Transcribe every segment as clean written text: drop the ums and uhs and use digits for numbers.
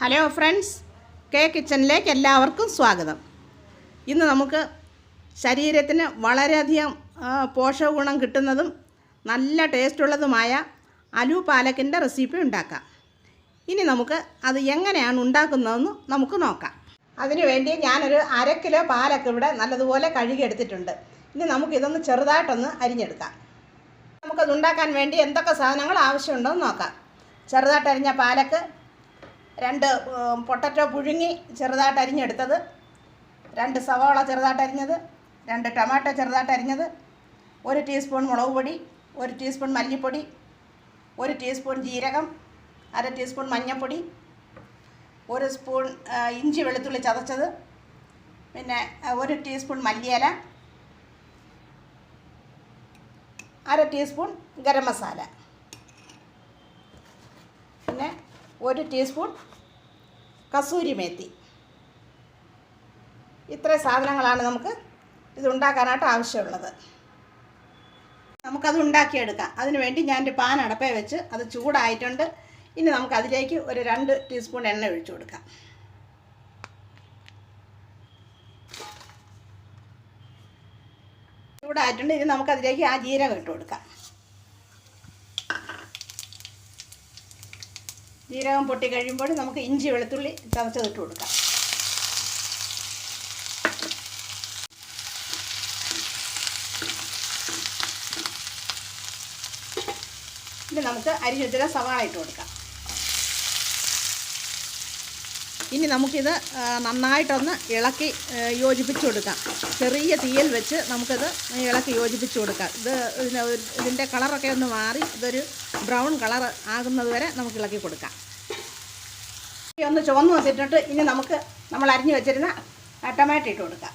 Hello friends, K കിച്ചണിലേക്ക് എല്ലാവർക്കും സ്വാഗതം. ഇന്ന് നമുക്ക് ശരീരത്തിന് വളരെയധികം പോഷക ഗുണം കിട്ടുന്നതും നല്ല ടേസ്റ്റുള്ളതുമായ അലു പാലക്കിൻ്റെ റെസിപ്പി ഉണ്ടാക്കാം. ഇനി നമുക്ക് അത് എങ്ങനെയാണ് ഉണ്ടാക്കുന്നതെന്ന് നമുക്ക് നോക്കാം. അതിനുവേണ്ടി ഞാനൊരു 1/2 കിലോ പാലക്ക് ഇവിടെ നല്ലതുപോലെ കഴുകിയെടുത്തിട്ടുണ്ട്. ഇനി നമുക്കിതൊന്ന് ചെറുതായിട്ടൊന്ന് അരിഞ്ഞെടുക്കാം. നമുക്കത് ഉണ്ടാക്കാൻ വേണ്ടി എന്തൊക്കെ സാധനങ്ങൾ ആവശ്യമുണ്ടെന്ന് നോക്കാം. ചെറുതായിട്ട് അരിഞ്ഞ പാലക്ക്, 2 പൊട്ടറ്റോ പുഴുങ്ങി ചെറുതായിട്ട് അരിഞ്ഞെടുത്തത്, 2 സവാള ചെറുതായിട്ട് അരിഞ്ഞത്, 2 ടൊമാറ്റോ ചെറുതായിട്ട് അരിഞ്ഞത്, 1 ടീസ്പൂൺ മുളക് പൊടി, 1 ടീസ്പൂൺ മല്ലിപ്പൊടി, 1 ടീസ്പൂൺ ജീരകം, 1/2 ടീസ്പൂൺ മഞ്ഞൾപ്പൊടി, 1 സ്പൂൺ ഇഞ്ചി വെളുത്തുള്ളി ചതച്ചത്, പിന്നെ 1 ടീസ്പൂൺ മല്ലിയില, 1/2 ടീസ്പൂൺ ഗരം മസാല, പിന്നെ 1 ടീസ്പൂൺ കസൂരി മേത്തി. ഇത്രയും സാധനങ്ങളാണ് നമുക്ക് ഇത് ഉണ്ടാക്കാനായിട്ട് ആവശ്യമുള്ളത്. നമുക്കത് ഉണ്ടാക്കിയെടുക്കാം. അതിനുവേണ്ടി ഞാനൊരു പാൻ അടപ്പേ വെച്ച് അത് ചൂടായിട്ടുണ്ട്. ഇനി നമുക്കതിലേക്ക് ഒരു 2 ടീസ്പൂൺ എണ്ണ ഒഴിച്ചു കൊടുക്കാം. ചൂടായിട്ടുണ്ട്. ഇനി നമുക്കതിലേക്ക് ആ ജീരകം ഇട്ട് കൊടുക്കാം. ജീരകം പൊട്ടി കഴിയുമ്പോൾ നമുക്ക് ഇഞ്ചി വെളുത്തുള്ളി ചതച്ചതിട്ട് കൊടുക്കാം. ഇനി നമുക്ക് അരിഞ്ഞു വെച്ച സവാള ഇട്ട് കൊടുക്കാം. ഇനി നമുക്കിത് നന്നായിട്ടൊന്ന് ഇളക്കി യോജിപ്പിച്ച് കൊടുക്കാം. ചെറിയ തീയിൽ വെച്ച് നമുക്കിത് ഇളക്കി യോജിപ്പിച്ച് കൊടുക്കാം. ഇതിൻ്റെ കളറൊക്കെ ഒന്ന് മാറി ഇതൊരു ബ്രൗൺ കളർ ആകുന്നത് വരെ നമുക്ക് ഇളക്കി കൊടുക്കാം. ഒന്ന് ചുവന്ന് വന്നിട്ടിട്ട് ഇനി നമുക്ക് നമ്മൾ അരിഞ്ഞു വെച്ചിരുന്ന ടൊമാറ്റോ ഇട്ട് കൊടുക്കാം.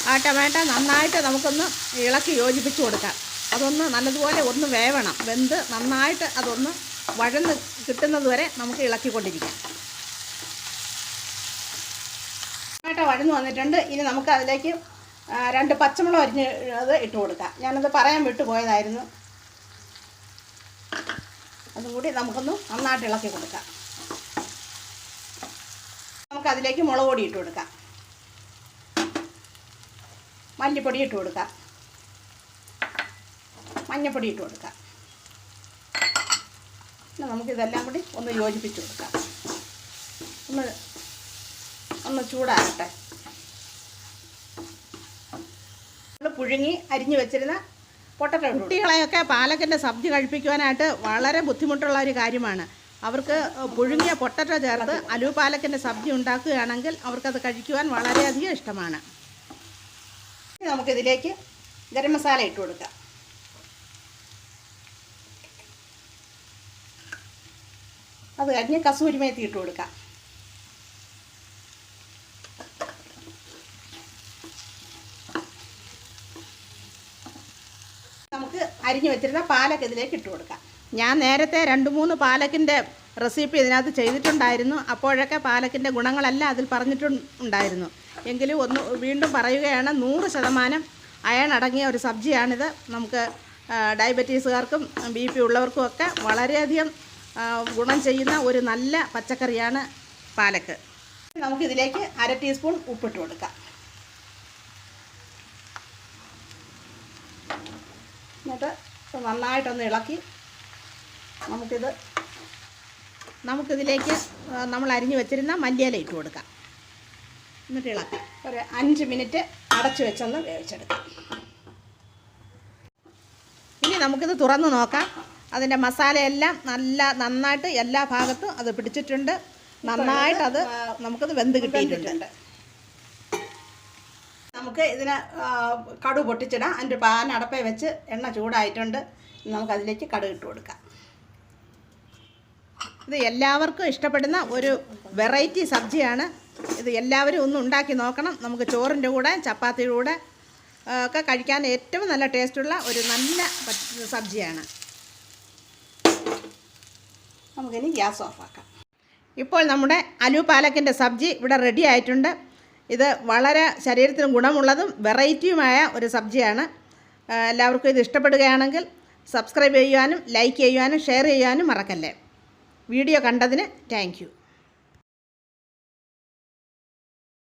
ആ ടൊമാറ്റോ നന്നായിട്ട് നമുക്കൊന്ന് ഇളക്കി യോജിപ്പിച്ച് കൊടുക്കാം. അതൊന്ന് നല്ലതുപോലെ ഒന്ന് വേവണം. വെന്ത് നന്നായിട്ട് അതൊന്ന് വഴന്ന് കിട്ടുന്നത് വരെ നമുക്ക് ഇളക്കിക്കൊണ്ടിരിക്കാം. ടൊമാറ്റോ വഴന്ന് വന്നിട്ടുണ്ട്. ഇനി നമുക്ക് അതിലേക്ക് 2 പച്ചമുളക് അരിഞ്ഞ് അത് ഇട്ട് കൊടുക്കാം. ഞാനത് പറയാൻ വിട്ടുപോയതായിരുന്നു. അതും കൂടി നമുക്കൊന്ന് നന്നായിട്ട് ഇളക്കി കൊടുക്കാം. നമുക്കതിലേക്ക് മുളക് പൊടി ഇട്ട് കൊടുക്കാം, മല്ലിപ്പൊടി ഇട്ട് കൊടുക്കാം, മഞ്ഞൾപ്പൊടി ഇട്ട് കൊടുക്കാം. പിന്നെ നമുക്കിതെല്ലാം കൂടി ഒന്ന് യോജിപ്പിച്ച് കൊടുക്കാം. ഒന്ന് ചൂടാകട്ടെ. പുഴുങ്ങി അരിഞ്ഞു വെച്ചിരുന്ന പൊട്ടറ്റോ. കുട്ടികളെയൊക്കെ പാലക്കിൻ്റെ സബ്ജി കഴിപ്പിക്കുവാനായിട്ട് വളരെ ബുദ്ധിമുട്ടുള്ള ഒരു കാര്യമാണ്. അവർക്ക് പുഴുങ്ങിയ പൊട്ടറ്റോ ചേർത്ത് അലു പാലക്കിൻ്റെ സബ്ജി ഉണ്ടാക്കുകയാണെങ്കിൽ അവർക്കത് കഴിക്കുവാൻ വളരെയധികം ഇഷ്ടമാണ്. നമുക്കിതിലേക്ക് ഗരം മസാല ഇട്ട് കൊടുക്കാം. അത് കഴിഞ്ഞ് കസൂരി മേത്തി ഇട്ട് കൊടുക്കാം. നമുക്ക് അരിഞ്ഞു വെച്ചിരുന്ന പാലക്ക് ഇതിലേക്ക് ഇട്ട് കൊടുക്കാം. ഞാൻ നേരത്തെ 2-3 പാലക്കിൻ്റെ റെസിപ്പി ഇതിനകത്ത് ചെയ്തിട്ടുണ്ടായിരുന്നു. അപ്പോഴൊക്കെ പാലക്കിൻ്റെ ഗുണങ്ങളെല്ലാം അതിൽ പറഞ്ഞിട്ടുണ്ടായിരുന്നു. എങ്കിലും ഒന്ന് വീണ്ടും പറയുകയാണ്, 100% അയൺ അടങ്ങിയ ഒരു സബ്ജിയാണിത്. നമുക്ക് ഡയബറ്റീസുകാർക്കും BP ഉള്ളവർക്കും ഒക്കെ വളരെയധികം ഗുണം ചെയ്യുന്ന ഒരു നല്ല പച്ചക്കറിയാണ് പാലക്ക്. നമുക്കിതിലേക്ക് 1/2 ടീസ്പൂൺ ഉപ്പിട്ട് കൊടുക്കാം. എന്നിട്ട് നന്നായിട്ടൊന്ന് ഇളക്കി നമുക്കിതിലേക്ക് നമ്മൾ അരിഞ്ഞു വെച്ചിരുന്ന മല്ലിയില ഇട്ട് കൊടുക്കാം. എന്നിട്ട് ഇളക്കി ഒരു 5 മിനിറ്റ് അടച്ചു വെച്ചൊന്ന് വേവിച്ചെടുക്കാം. ഇനി നമുക്കിത് തുറന്ന് നോക്കാം. അതിൻ്റെ മസാലയെല്ലാം നന്നായിട്ട് എല്ലാ ഭാഗത്തും അത് പിടിച്ചിട്ടുണ്ട്. നന്നായിട്ട് നമുക്കത് വെന്ത് കിട്ടിയിട്ടുണ്ട്. നമുക്ക് ഇതിന് കടുക് പൊട്ടിച്ചിടാം. അതിൻ്റെ പാൻ അടപ്പേ വെച്ച് എണ്ണ ചൂടായിട്ടുണ്ട്. നമുക്കതിലേക്ക് കടുക് ഇട്ട് കൊടുക്കാം. ഇത് എല്ലാവർക്കും ഇഷ്ടപ്പെടുന്ന ഒരു വെറൈറ്റി സബ്ജിയാണ്. ഇത് എല്ലാവരും ഒന്ന് ഉണ്ടാക്കി നോക്കണം. നമുക്ക് ചോറിൻ്റെ കൂടെ ചപ്പാത്തിയുടെ കൂടെ ഒക്കെ കഴിക്കാൻ ഏറ്റവും നല്ല ടേസ്റ്റുള്ള ഒരു നല്ല സബ്ജിയാണ്. നമുക്കിനി ഗ്യാസ് ഓഫാക്കാം. ഇപ്പോൾ നമ്മുടെ അലു പാലക്കിൻ്റെ സബ്ജി ഇവിടെ റെഡി ആയിട്ടുണ്ട്. ഇത് വളരെ ശരീരത്തിന് ഗുണമുള്ളതും വെറൈറ്റിയുമായ ഒരു സബ്ജിയാണ്. എല്ലാവർക്കും ഇത് ഇഷ്ടപ്പെടുകയാണെങ്കിൽ സബ്സ്ക്രൈബ് ചെയ്യുവാനും ലൈക്ക് ചെയ്യുവാനും ഷെയർ ചെയ്യാനും മറക്കല്ലേ. വീഡിയോ കണ്ടതിന് താങ്ക് യു.